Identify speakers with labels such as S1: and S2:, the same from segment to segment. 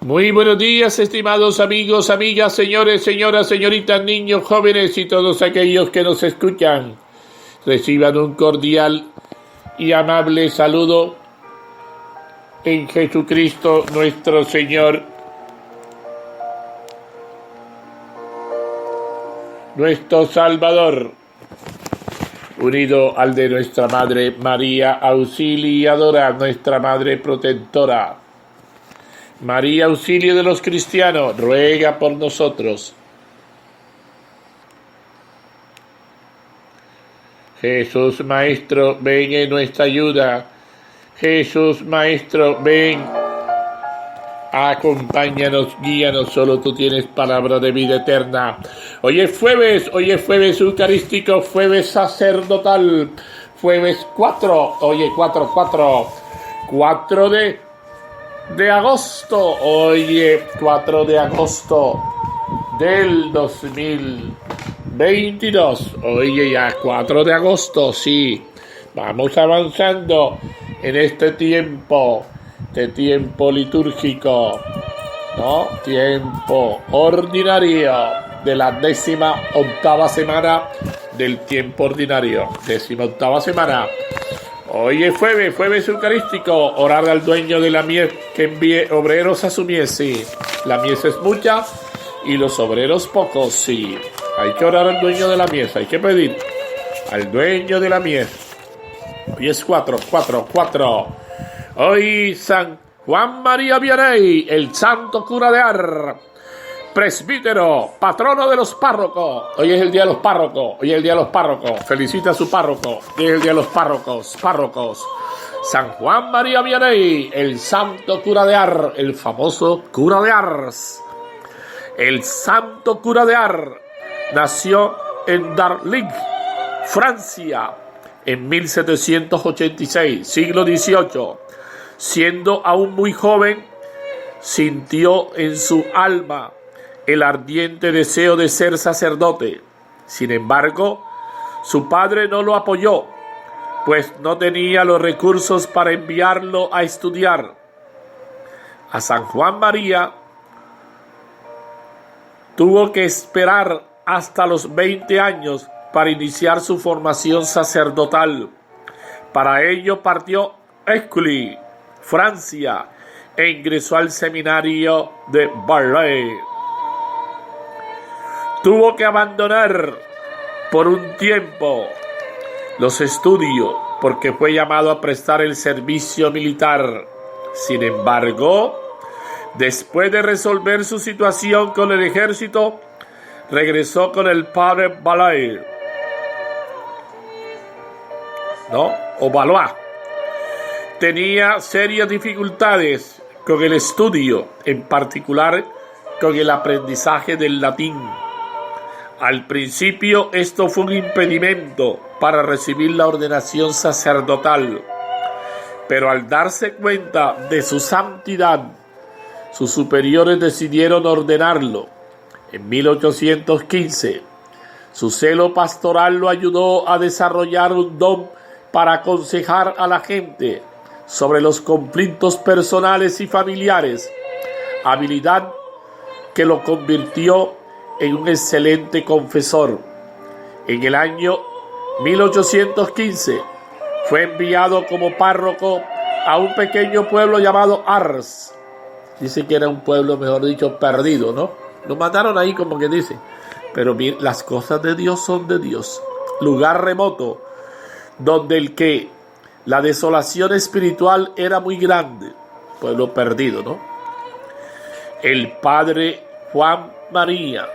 S1: Muy buenos días, estimados amigos, amigas, señores, señoras, señoritas, niños, jóvenes y todos aquellos que nos escuchan. Reciban un cordial y amable saludo en Jesucristo nuestro Señor, nuestro Salvador, unido al de nuestra Madre María Auxiliadora, nuestra Madre Protectora. María, auxilio de los cristianos, ruega por nosotros. Jesús Maestro, ven en nuestra ayuda. Jesús Maestro, ven, acompáñanos, guíanos, solo tú tienes palabra de vida eterna. Hoy es jueves eucarístico, jueves sacerdotal, jueves 4 de agosto, 4 de agosto del 2022, ya 4 de agosto, sí, vamos avanzando en este tiempo litúrgico, ¿no? Tiempo ordinario de la 18ª semana del tiempo ordinario, 18ª semana. Hoy es jueves eucarístico, orar al dueño de la mies que envíe obreros a su mies, sí. La mies es mucha y los obreros pocos, sí. Hay que orar al dueño de la mies, hay que pedir al dueño de la mies. Hoy es 4. Hoy San Juan María Vianney, el santo cura de Ars, presbítero, patrono de los párrocos. Hoy es el día de los párrocos. Felicita a su párroco. Hoy es el día de los párrocos. San Juan María Vianney, el santo cura de Ars, el famoso cura de Ars. El santo cura de Ars nació en Darling, Francia, en 1786, siglo XVIII. Siendo aún muy joven, sintió en su alma el ardiente deseo de ser sacerdote. Sin embargo, su padre no lo apoyó, pues no tenía los recursos para enviarlo a estudiar. A San Juan María tuvo que esperar hasta los 20 años para iniciar su formación sacerdotal. Para ello partió a Écouly, Francia, e ingresó al seminario de Barbey. Tuvo que abandonar por un tiempo los estudios porque fue llamado a prestar el servicio militar. Sin embargo, después de resolver su situación con el ejército, regresó con el padre Valois, Valois. Tenía serias dificultades con el estudio, en particular con el aprendizaje del latín. Al principio esto fue un impedimento para recibir la ordenación sacerdotal, pero al darse cuenta de su santidad, sus superiores decidieron ordenarlo. En 1815, su celo pastoral lo ayudó a desarrollar un don para aconsejar a la gente sobre los conflictos personales y familiares, habilidad que lo convirtió en un excelente confesor. En el año 1815 fue enviado como párroco a un pequeño pueblo llamado Ars. Dice que era un pueblo, mejor dicho, perdido, ¿no? Lo mataron ahí, como que dice. Pero bien, las cosas de Dios son de Dios. Lugar remoto, donde la desolación espiritual era muy grande. Pueblo perdido, ¿no? El padre Juan María,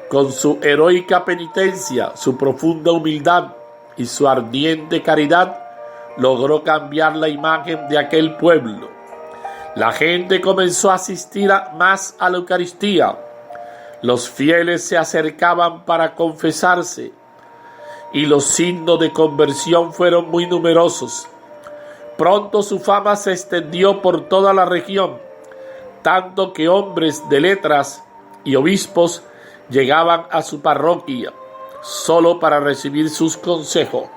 S1: con su heroica penitencia, su profunda humildad y su ardiente caridad, logró cambiar la imagen de aquel pueblo. La gente comenzó a asistir más a la Eucaristía. Los fieles se acercaban para confesarse y los signos de conversión fueron muy numerosos. Pronto su fama se extendió por toda la región, tanto que hombres de letras y obispos llegaban a su parroquia solo para recibir sus consejos.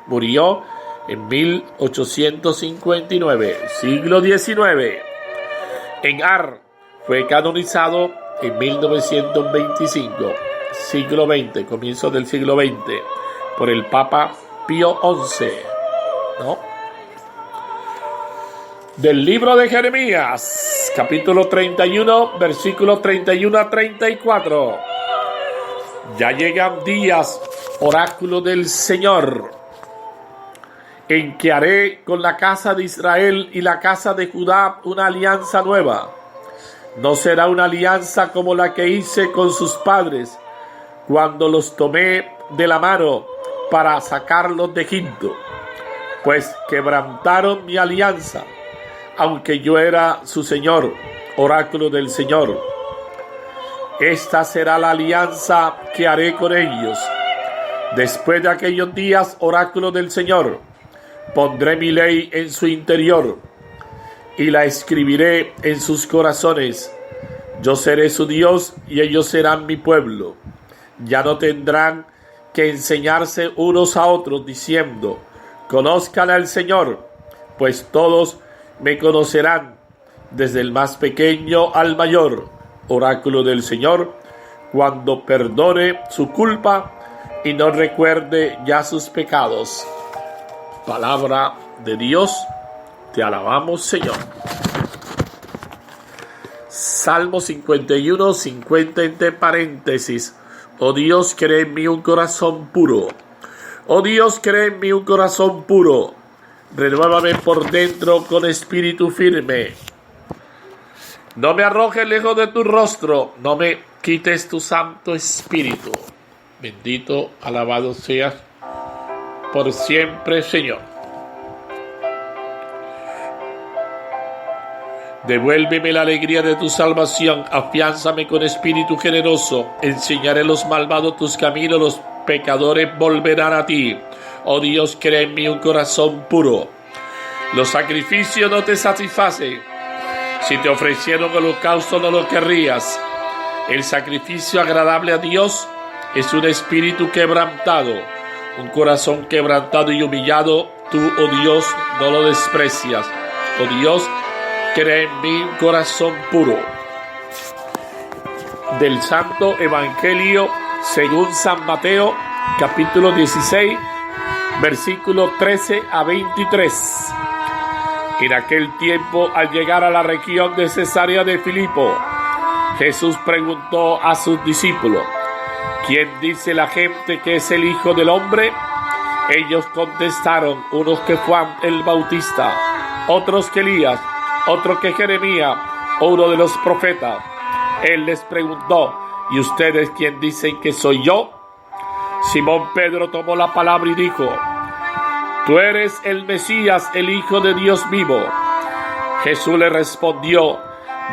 S1: Murió en 1859, siglo XIX. En Ars Fue canonizado en 1925, siglo XX, comienzo del siglo XX, por el Papa Pío XI, ¿no? Del libro de Jeremías, capítulo 31, versículos 31 a 34. Ya llegan días, oráculo del Señor, en que haré con la casa de Israel y la casa de Judá una alianza nueva. No será una alianza como la que hice con sus padres, cuando los tomé de la mano para sacarlos de Egipto, pues quebrantaron mi alianza, aunque yo era su Señor, oráculo del Señor. Esta será la alianza que haré con ellos. Después de aquellos días, oráculo del Señor, pondré mi ley en su interior y la escribiré en sus corazones. Yo seré su Dios y ellos serán mi pueblo. Ya no tendrán que enseñarse unos a otros diciendo: conozcan al Señor, pues todos me conocerán, desde el más pequeño al mayor, oráculo del Señor, cuando perdone su culpa y no recuerde ya sus pecados. Palabra de Dios, te alabamos, Señor. Salmo 51, 50 entre paréntesis. Oh Dios, crea en mí un corazón puro. Oh Dios, crea en mí un corazón puro. Renuévame por dentro con espíritu firme. No me arrojes lejos de tu rostro, no me quites tu santo espíritu. Bendito, alabado seas por siempre, Señor. Devuélveme la alegría de tu salvación, afiánzame con espíritu generoso. Enseñaré a los malvados tus caminos, los pecadores volverán a ti. Oh Dios, crea en mí un corazón puro. Los sacrificios no te satisfacen. Si te ofrecieron holocausto, no lo querrías. El sacrificio agradable a Dios es un espíritu quebrantado. Un corazón quebrantado y humillado, tú, oh Dios, no lo desprecias. Oh Dios, crea en mí un corazón puro. Del Santo Evangelio según San Mateo, capítulo 16, versículos 13 a 23. En aquel tiempo, al llegar a la región de Cesarea de Filipo, Jesús preguntó a sus discípulos: ¿quién dice la gente que es el Hijo del Hombre? Ellos contestaron: unos que Juan el Bautista, otros que Elías, otro que Jeremías o uno de los profetas. Él les preguntó: ¿y ustedes quién dicen que soy yo? Simón Pedro tomó la palabra y dijo: tú eres el Mesías, el Hijo de Dios vivo. Jesús le respondió: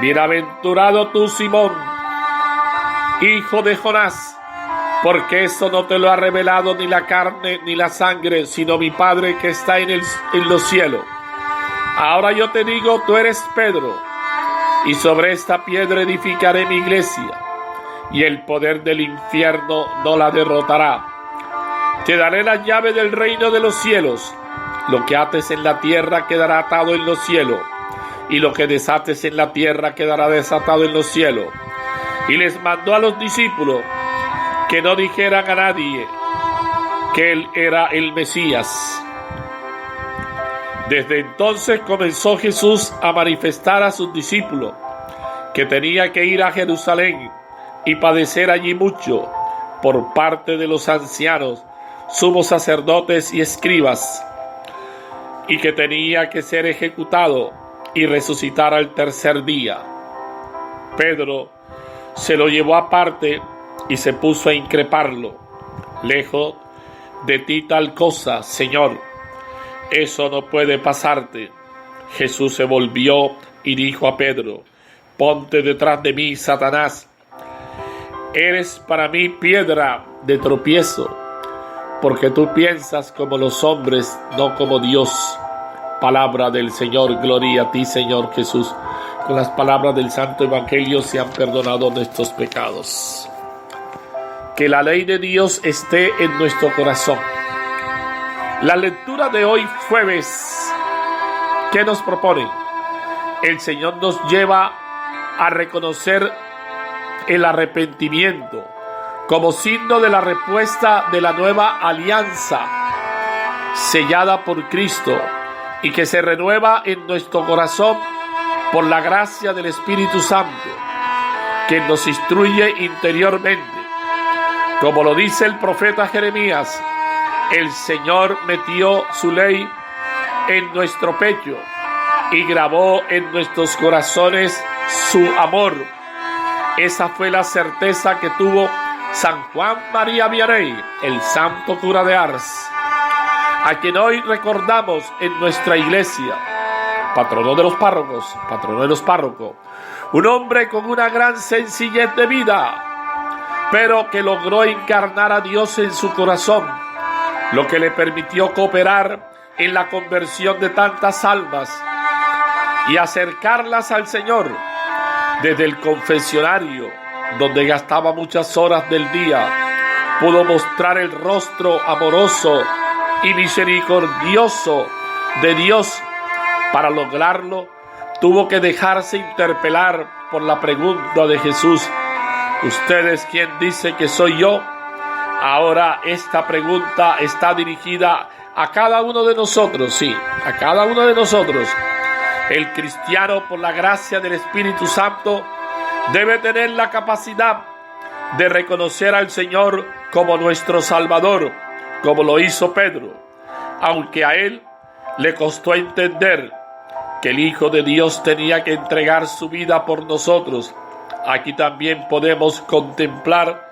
S1: bienaventurado tú, Simón, hijo de Jonás, porque eso no te lo ha revelado ni la carne ni la sangre, sino mi Padre que está en los cielos. Ahora yo te digo, tú eres Pedro, y sobre esta piedra edificaré mi iglesia, y el poder del infierno no la derrotará. Te daré la llave del reino de los cielos. Lo que ates en la tierra quedará atado en los cielos, y lo que desates en la tierra quedará desatado en los cielos. Y les mandó a los discípulos que no dijeran a nadie que él era el Mesías. Desde entonces comenzó Jesús a manifestar a sus discípulos que tenía que ir a Jerusalén y padecer allí mucho por parte de los ancianos, sumos sacerdotes y escribas, y que tenía que ser ejecutado y resucitar al tercer día. Pedro se lo llevó aparte y se puso a increparlo: lejos de ti tal cosa, Señor, eso no puede pasarte. Jesús se volvió y dijo a Pedro: ponte detrás de mí, Satanás. Eres para mí piedra de tropiezo, porque tú piensas como los hombres, no como Dios. Palabra del Señor. Gloria a ti, Señor Jesús. Con las palabras del Santo Evangelio se han perdonado nuestros pecados. Que la ley de Dios esté en nuestro corazón. La lectura de hoy jueves, ¿qué nos propone? El Señor nos lleva a reconocer el arrepentimiento como signo de la respuesta de la nueva alianza sellada por Cristo y que se renueva en nuestro corazón por la gracia del Espíritu Santo, que nos instruye interiormente. Como lo dice el profeta Jeremías, el Señor metió su ley en nuestro pecho y grabó en nuestros corazones su amor. Esa fue la certeza que tuvo San Juan María Vianney, el santo cura de Ars, a quien hoy recordamos en nuestra iglesia, patrono de los párrocos, un hombre con una gran sencillez de vida, pero que logró encarnar a Dios en su corazón, lo que le permitió cooperar en la conversión de tantas almas y acercarlas al Señor desde el confesionario, donde gastaba muchas horas del día. Pudo mostrar el rostro amoroso y misericordioso de Dios. Para lograrlo, tuvo que dejarse interpelar por la pregunta de Jesús: ¿usted es quien dice que soy yo? Ahora esta pregunta está dirigida a cada uno de nosotros, sí, a cada uno de nosotros. El cristiano, por la gracia del Espíritu Santo, debe tener la capacidad de reconocer al Señor como nuestro Salvador, como lo hizo Pedro, aunque a él le costó entender que el Hijo de Dios tenía que entregar su vida por nosotros. Aquí también podemos contemplar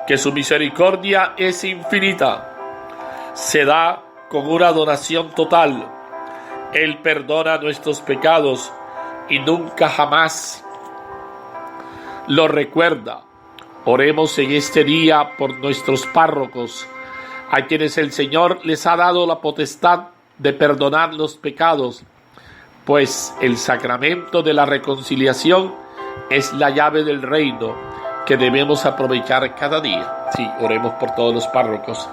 S1: que su misericordia es infinita. Se da con una donación total. Él perdona nuestros pecados y nunca jamás lo recuerda. Oremos en este día por nuestros párrocos, a quienes el Señor les ha dado la potestad de perdonar los pecados, pues el sacramento de la reconciliación es la llave del reino que debemos aprovechar cada día. Sí, oremos por todos los párrocos,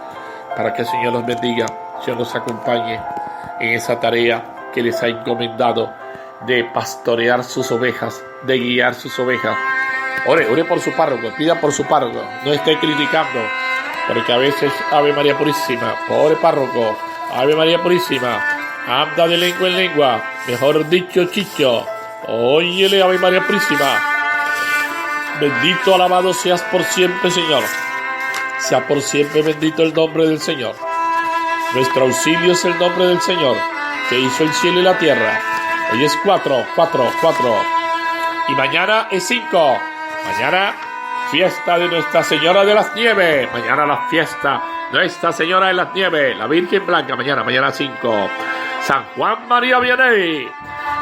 S1: para que el Señor los bendiga, el Señor nos acompañe en esa tarea que les ha encomendado de pastorear sus ovejas, de guiar sus ovejas. Ore por su párroco, pida por su párroco, no esté criticando, porque a veces Ave María Purísima, pobre párroco, Ave María Purísima, anda de lengua en lengua, mejor dicho chicho, óyele Ave María Purísima. Bendito, alabado seas por siempre, Señor. Sea por siempre bendito el nombre del Señor. Nuestro auxilio es el nombre del Señor, que hizo el cielo y la tierra. Hoy es 4. Y mañana es 5. Mañana, fiesta de Nuestra Señora de las Nieves. Mañana la fiesta Nuestra Señora de las Nieves, la Virgen Blanca. Mañana 5. San Juan María Vianney,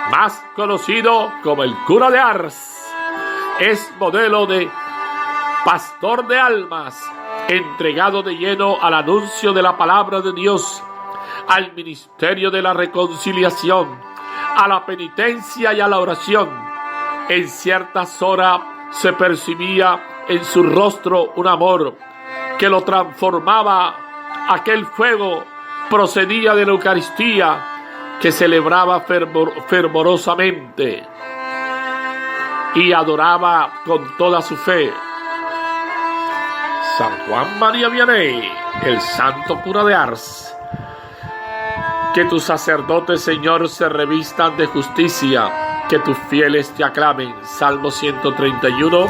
S1: más conocido como el cura de Ars, es modelo de pastor de almas, entregado de lleno al anuncio de la palabra de Dios, al ministerio de la reconciliación, a la penitencia y a la oración. En ciertas horas se percibía en su rostro un amor que lo transformaba. Aquel fuego procedía de la Eucaristía, que celebraba fervorosamente y adoraba con toda su fe. San Juan María Vianney, el santo cura de Ars. Que tus sacerdotes, Señor, se revistan de justicia, que tus fieles te aclamen. Salmo 131,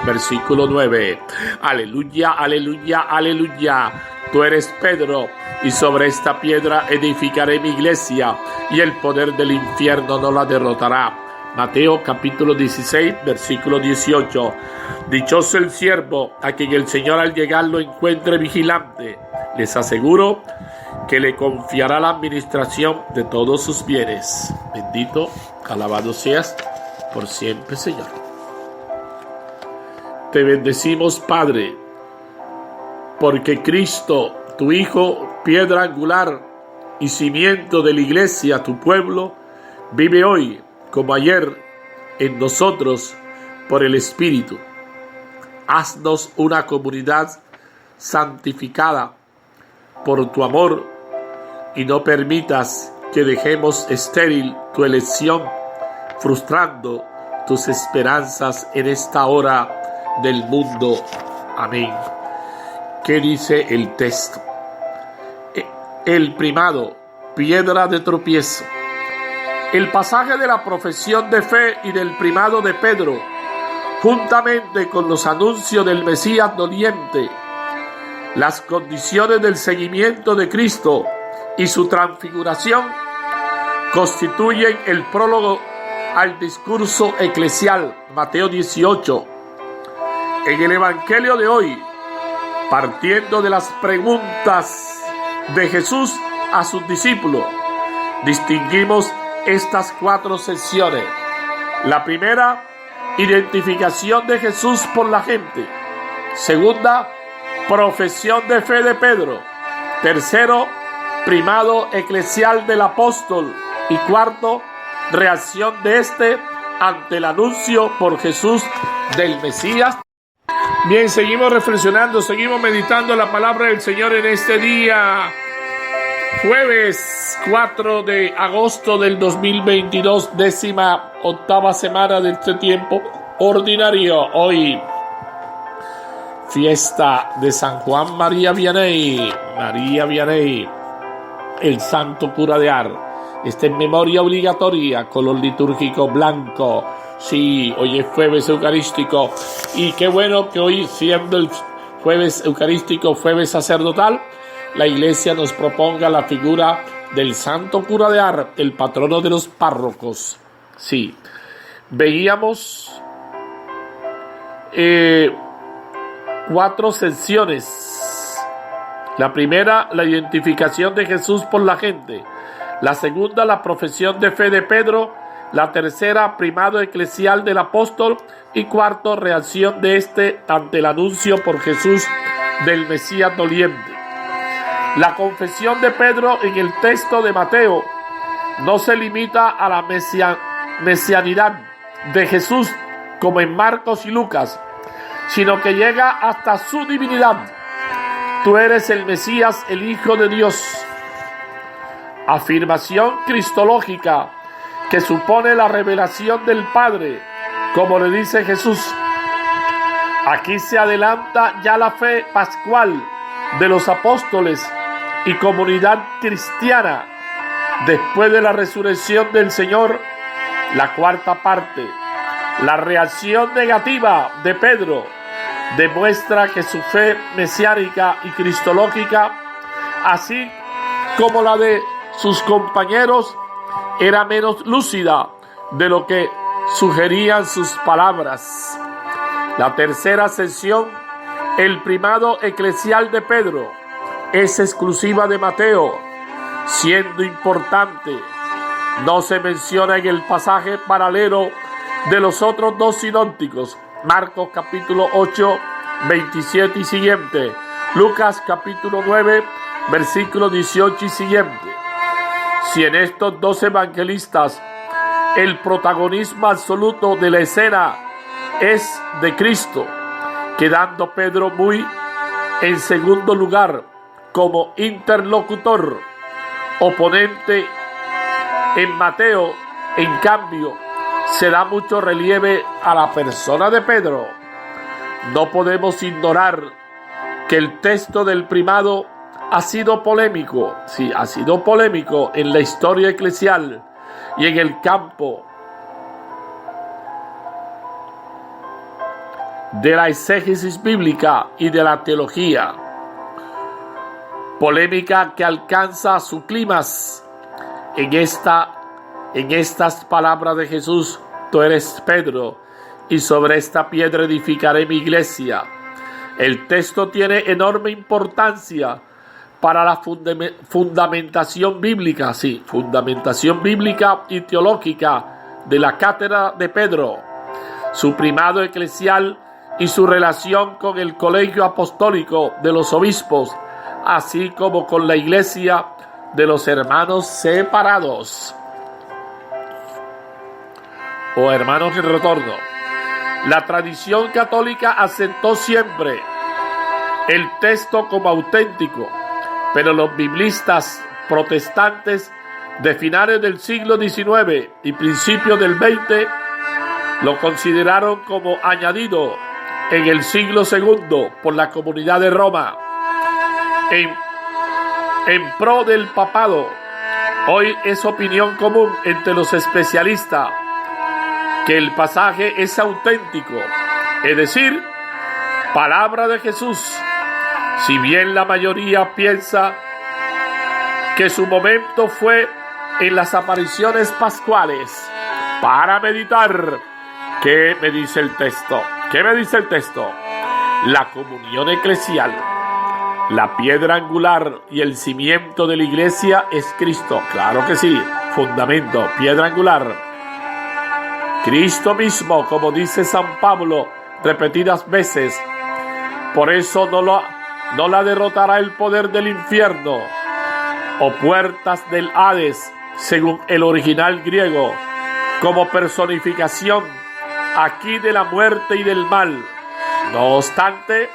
S1: versículo 9. Aleluya, aleluya, aleluya. Tú eres Pedro, y sobre esta piedra edificaré mi iglesia, y el poder del infierno no la derrotará. Mateo capítulo 16, versículo 18. Dichoso el siervo a quien el Señor al llegar lo encuentre vigilante. Les aseguro que le confiará la administración de todos sus bienes. Bendito, alabado seas por siempre, Señor. Te bendecimos, Padre, porque Cristo, tu Hijo, piedra angular y cimiento de la iglesia, tu pueblo, vive hoy como ayer en nosotros por el Espíritu. Haznos una comunidad santificada por tu amor y no permitas que dejemos estéril tu elección, frustrando tus esperanzas en esta hora del mundo. Amén. ¿Qué dice el texto? El primado, piedra de tropiezo. El pasaje de la profesión de fe y del primado de Pedro, juntamente con los anuncios del Mesías doliente, las condiciones del seguimiento de Cristo y su transfiguración, constituyen el prólogo al discurso eclesial, Mateo 18. En el Evangelio de hoy, partiendo de las preguntas de Jesús a sus discípulos, distinguimos estas 4 secciones. La primera, identificación de Jesús por la gente. Segunda, profesión de fe de Pedro. Tercero, primado eclesial del apóstol. Y cuarto, reacción de este ante el anuncio por Jesús del Mesías. Bien, seguimos reflexionando, seguimos meditando la palabra del Señor en este día, jueves 4 de agosto del 2022, 18ª semana de este tiempo ordinario. Hoy, fiesta de San Juan María Vianney, el santo cura de Ars. Esta es memoria obligatoria, color litúrgico blanco. Sí, hoy es jueves eucarístico, y qué bueno que hoy, siendo el jueves eucarístico, jueves sacerdotal, la Iglesia nos proponga la figura del santo cura de Ars, el patrono de los párrocos. Sí, veíamos 4 secciones. La primera, la identificación de Jesús por la gente. La segunda, la profesión de fe de Pedro. La tercera, primado eclesial del apóstol. Y cuarto, reacción de este ante el anuncio por Jesús del Mesías doliente. La confesión de Pedro en el texto de Mateo no se limita a la mesianidad de Jesús como en Marcos y Lucas, sino que llega hasta su divinidad. Tú eres el Mesías, el Hijo de Dios. Afirmación cristológica que supone la revelación del Padre, como le dice Jesús. Aquí se adelanta ya la fe pascual de los apóstoles y comunidad cristiana después de la resurrección del Señor. La cuarta parte, la reacción negativa de Pedro, demuestra que su fe mesiánica y cristológica, así como la de sus compañeros, era menos lúcida de lo que sugerían sus palabras. La tercera sección, el primado eclesial de Pedro, es exclusiva de Mateo, siendo importante. No se menciona en el pasaje paralelo de los otros 2 sinópticos, Marcos capítulo 8, 27 y siguiente, Lucas capítulo 9, versículo 18 y siguiente. Si en estos 2 evangelistas el protagonismo absoluto de la escena es de Cristo, quedando Pedro muy en segundo lugar como interlocutor, oponente, en Mateo, en cambio, se da mucho relieve a la persona de Pedro. No podemos ignorar que el texto del primado ha sido polémico, sí, ha sido polémico en la historia eclesial y en el campo de la exégesis bíblica y de la teología. Polémica que alcanza su clímax en estas palabras de Jesús: tú eres Pedro, y sobre esta piedra edificaré mi iglesia. El texto tiene enorme importancia para la fundamentación bíblica, sí, fundamentación bíblica y teológica de la cátedra de Pedro, su primado eclesial y su relación con el colegio apostólico de los obispos, así como con la iglesia de los hermanos separados o hermanos en retorno. La tradición católica aceptó siempre el texto como auténtico, pero los biblistas protestantes de finales del siglo XIX y principios del XX Lo consideraron como añadido en el siglo II por la Comunidad de Roma en pro del papado. Hoy es opinión común entre los especialistas que el pasaje es auténtico, es decir, palabra de Jesús. Si bien la mayoría piensa que su momento fue en las apariciones pascuales. Para meditar, ¿qué me dice el texto? ¿Qué me dice el texto? La comunión eclesial, la piedra angular y el cimiento de la iglesia es Cristo. Claro que sí, fundamento, piedra angular. Cristo mismo, como dice San Pablo repetidas veces. Por eso no la derrotará el poder del infierno o puertas del Hades, según el original griego, como personificación aquí de la muerte y del mal. No obstante,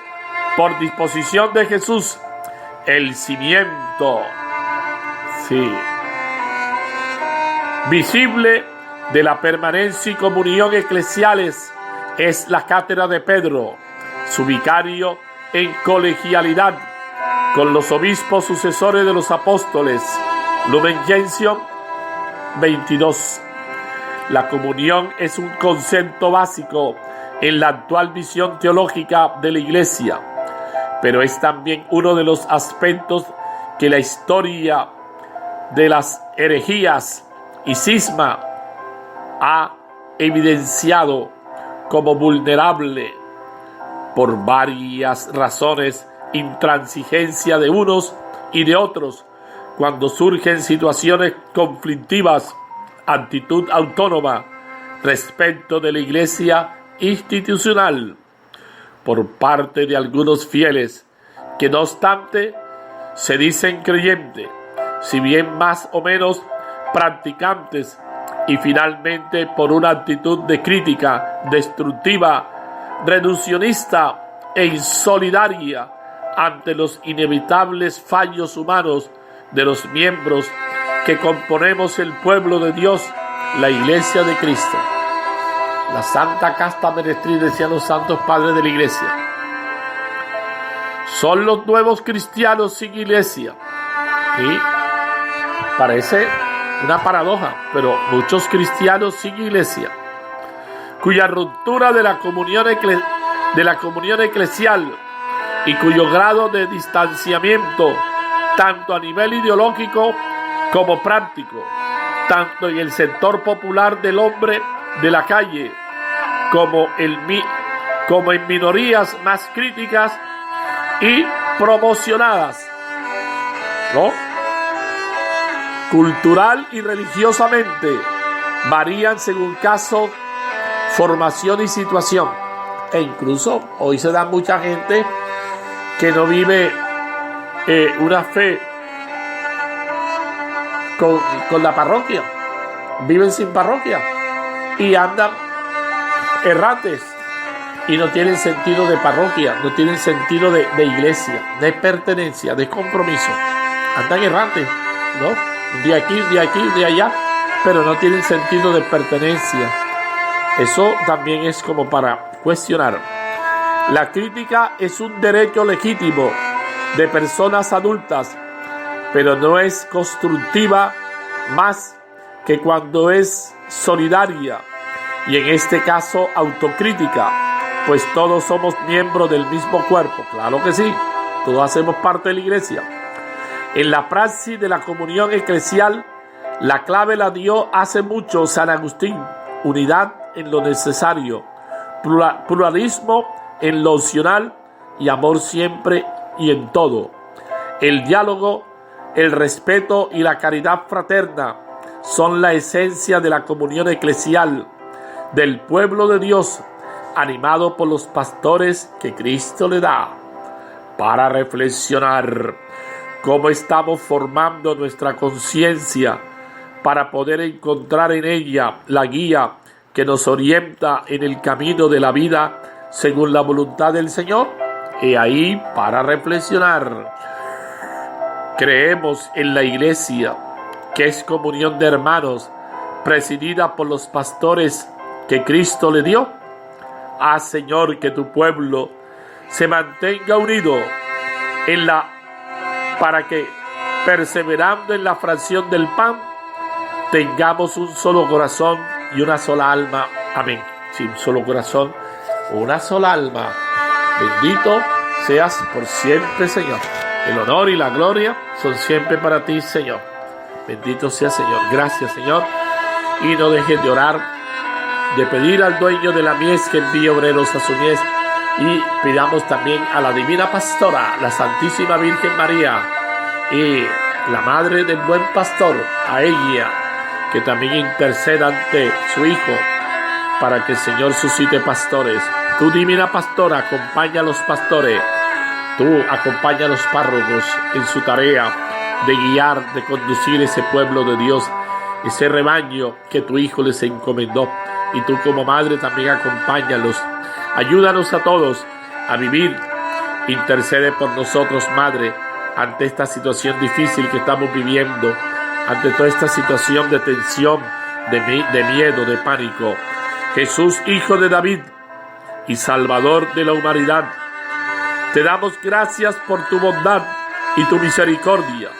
S1: por disposición de Jesús, el cimiento, visible de la permanencia y comunión eclesiales es la cátedra de Pedro, su vicario en colegialidad con los obispos sucesores de los apóstoles. Lumen Gentium 22. La comunión es un concepto básico en la actual visión teológica de la Iglesia, pero es también uno de los aspectos que la historia de las herejías y cisma ha evidenciado como vulnerable por varias razones, intransigencia de unos y de otros, cuando surgen situaciones conflictivas, actitud autónoma respecto de la Iglesia institucional por parte de algunos fieles que no obstante se dicen creyentes, si bien más o menos practicantes, y finalmente por una actitud de crítica destructiva, reduccionista e insolidaria ante los inevitables fallos humanos de los miembros que componemos el pueblo de Dios, la Iglesia de Cristo. La santa casta meretriz, decían los santos padres de la Iglesia. Son los nuevos cristianos sin iglesia. Y parece una paradoja, pero muchos cristianos sin iglesia, cuya ruptura de la comunión eclesial y cuyo grado de distanciamiento, tanto a nivel ideológico como práctico, tanto en el sector popular del hombre de la calle, como en minorías más críticas y promocionadas, ¿no?, cultural y religiosamente, varían según caso, formación y situación. E incluso hoy se da mucha gente que no vive una fe con la parroquia, viven sin parroquia y andan errantes y no tienen sentido de parroquia, no tienen sentido de iglesia, de pertenencia, de compromiso. Andan errantes, ¿no? Un día aquí, un día aquí, un día allá, pero no tienen sentido de pertenencia. Eso también es como para cuestionar. La crítica es un derecho legítimo de personas adultas, pero no es constructiva más que cuando es solidaria y en este caso autocrítica, pues todos somos miembros del mismo cuerpo. Claro que sí, todos hacemos parte de la iglesia. En la praxis de la comunión eclesial, la clave la dio hace mucho San Agustín: unidad en lo necesario, pluralismo en lo opcional y amor siempre y en todo. El diálogo, el respeto y la caridad fraterna son la esencia de la comunión eclesial del pueblo de Dios, animado por los pastores que Cristo le da. Para reflexionar, ¿cómo estamos formando nuestra conciencia para poder encontrar en ella la guía que nos orienta en el camino de la vida según la voluntad del Señor? Y ahí, para reflexionar, creemos en la iglesia, que es comunión de hermanos, presidida por los pastores que Cristo le dio. Haz, Señor, que tu pueblo se mantenga unido para que, perseverando en la fracción del pan, tengamos un solo corazón y una sola alma. Amén. Sí, un solo corazón, una sola alma. Bendito seas por siempre, Señor. El honor y la gloria son siempre para ti, Señor. Bendito sea, Señor. Gracias, Señor. Y no dejes de orar, de pedir al dueño de la mies que envíe obreros a su mies. Y pidamos también a la Divina Pastora, la Santísima Virgen María, y la Madre del Buen Pastor, a ella, que también interceda ante su Hijo, para que el Señor suscite pastores. Tu Divina Pastora, acompaña a los pastores. Tú acompaña a los párrocos en su tarea de guiar, de conducir ese pueblo de Dios, ese rebaño que tu Hijo les encomendó. Y tú como madre también acompáñalos. Ayúdanos a todos a vivir. Intercede por nosotros, Madre, ante esta situación difícil que estamos viviendo, ante toda esta situación de tensión, de miedo, de pánico. Jesús, Hijo de David y Salvador de la humanidad, te damos gracias por tu bondad y tu misericordia.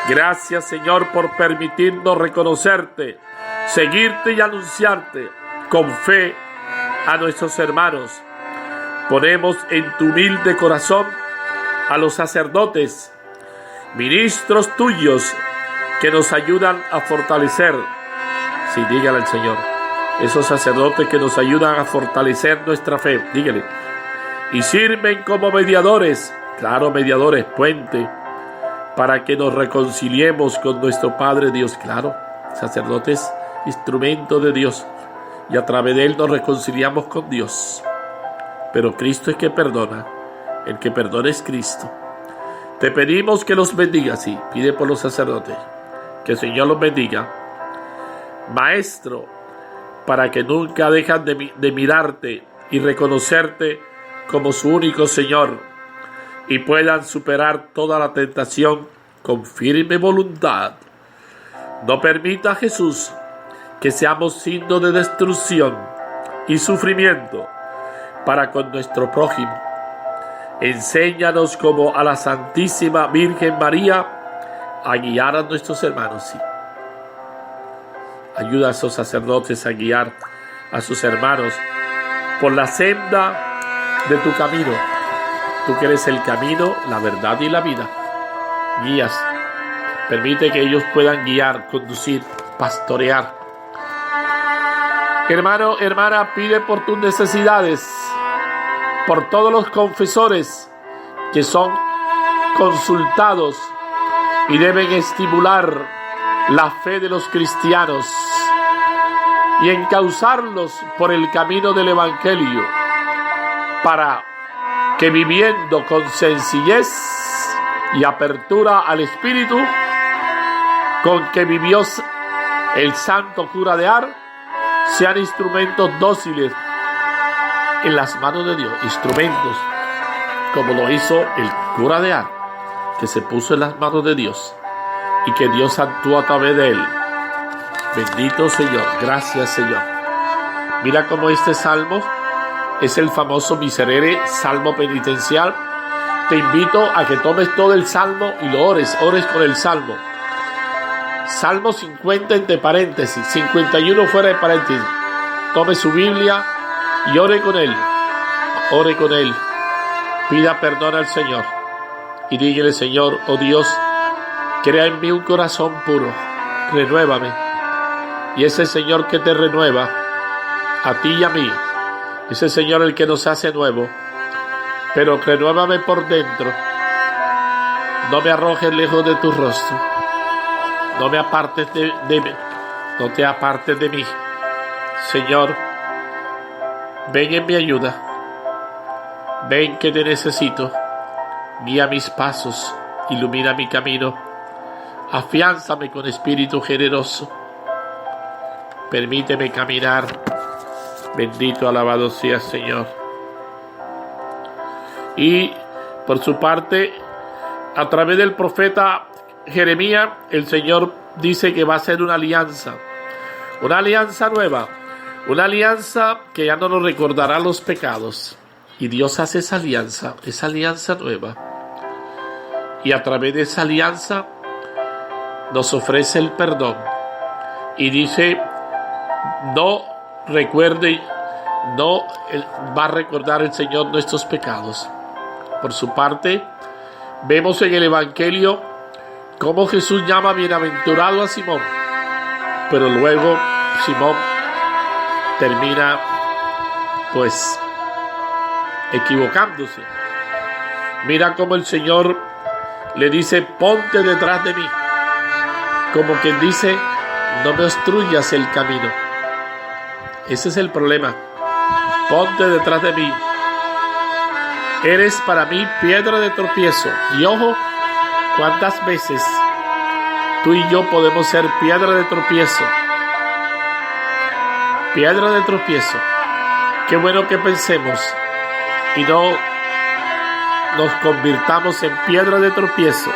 S1: Gracias, Señor, por permitirnos reconocerte, seguirte y anunciarte con fe a nuestros hermanos. Ponemos en tu humilde corazón a los sacerdotes, ministros tuyos, que nos ayudan a fortalecer. Sí, dígale al Señor. Esos sacerdotes que nos ayudan a fortalecer nuestra fe, dígale. Y sirven como mediadores, claro, mediadores, puente, para que nos reconciliemos con nuestro Padre Dios, claro. Sacerdotes, instrumento de Dios, y a través de él nos reconciliamos con Dios. Pero Cristo es que perdona, el que perdona es Cristo. Te pedimos que los bendiga, sí, pide por los sacerdotes, que el Señor los bendiga. Maestro, para que nunca dejan de mirarte y reconocerte como su único Señor, y puedan superar toda la tentación con firme voluntad. No permita, Jesús, que seamos signo de destrucción y sufrimiento para con nuestro prójimo. Enséñanos como a la Santísima Virgen María a guiar a nuestros hermanos. Sí. Ayuda a esos sacerdotes a guiar a sus hermanos por la senda de tu camino. Tú que eres el camino, la verdad y la vida. Guías. Permite que ellos puedan guiar, conducir, pastorear. Hermano, hermana, pide por tus necesidades, por todos los confesores que son consultados y deben estimular la fe de los cristianos y encauzarlos por el camino del Evangelio, para que viviendo con sencillez y apertura al Espíritu con que vivió el santo cura de Ars, sean instrumentos dóciles en las manos de Dios, instrumentos como lo hizo el cura de Ars, que se puso en las manos de Dios y que Dios actuó a través de él. Bendito Señor, gracias Señor. Mira cómo este salmo es el famoso miserere, salmo penitencial. Te invito a que tomes todo el salmo y lo ores con el salmo. Salmo 50 entre paréntesis, 51 fuera de paréntesis. Tome su Biblia y ore con él. Ore con él. Pida perdón al Señor. Y dígale: Señor, oh Dios, crea en mí un corazón puro. Renuévame. Y ese Señor que te renueva, a ti y a mí, ese Señor el que nos hace nuevo. Pero renuévame por dentro. No me arrojes lejos de tu rostro. No me apartes no te apartes de mí. Señor, ven en mi ayuda. Ven que te necesito. Guía mis pasos, ilumina mi camino. Afiánzame con espíritu generoso. Permíteme caminar. Bendito, alabado sea Señor. Y por su parte, a través del profeta Jeremías, el Señor dice que va a ser una alianza nueva, Una alianza que ya no nos recordará los pecados. Y Dios hace esa alianza nueva. Y a través de esa alianza nos ofrece el perdón. Y dice, no va a recordar el Señor nuestros pecados. Por su parte, vemos en el Evangelio cómo Jesús llama bienaventurado a Simón. Pero luego Simón termina pues equivocándose. Mira cómo el Señor le dice, ponte detrás de mí. Como quien dice, no me obstruyas el camino. Ese es el problema. Ponte detrás de mí. Eres para mí piedra de tropiezo. Y ojo, cuántas veces tú y yo podemos ser piedra de tropiezo. Piedra de tropiezo. Qué bueno que pensemos y no nos convirtamos en piedra de tropiezo.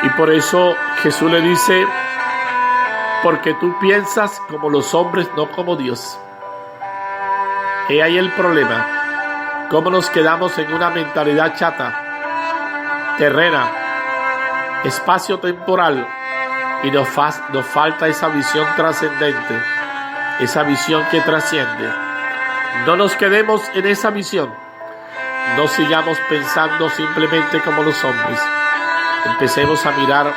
S1: Y por eso Jesús le dice, porque tú piensas como los hombres, no como Dios. He ahí el problema. Cómo nos quedamos en una mentalidad chata, terrena, espacio-temporal, y nos falta esa visión trascendente, esa visión que trasciende. No nos quedemos en esa visión. No sigamos pensando simplemente como los hombres. Empecemos a mirar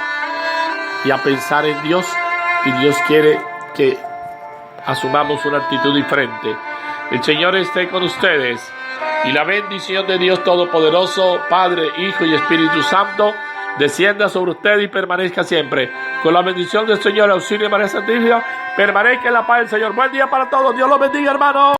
S1: y a pensar en Dios, y Dios quiere que asumamos una actitud diferente. El Señor esté con ustedes, y la bendición de Dios Todopoderoso, Padre, Hijo y Espíritu Santo, descienda sobre usted y permanezca siempre. Con la bendición del Señor, auxilio de María Santísima, permanezca en la paz del Señor. Buen día para todos. Dios los bendiga, hermano.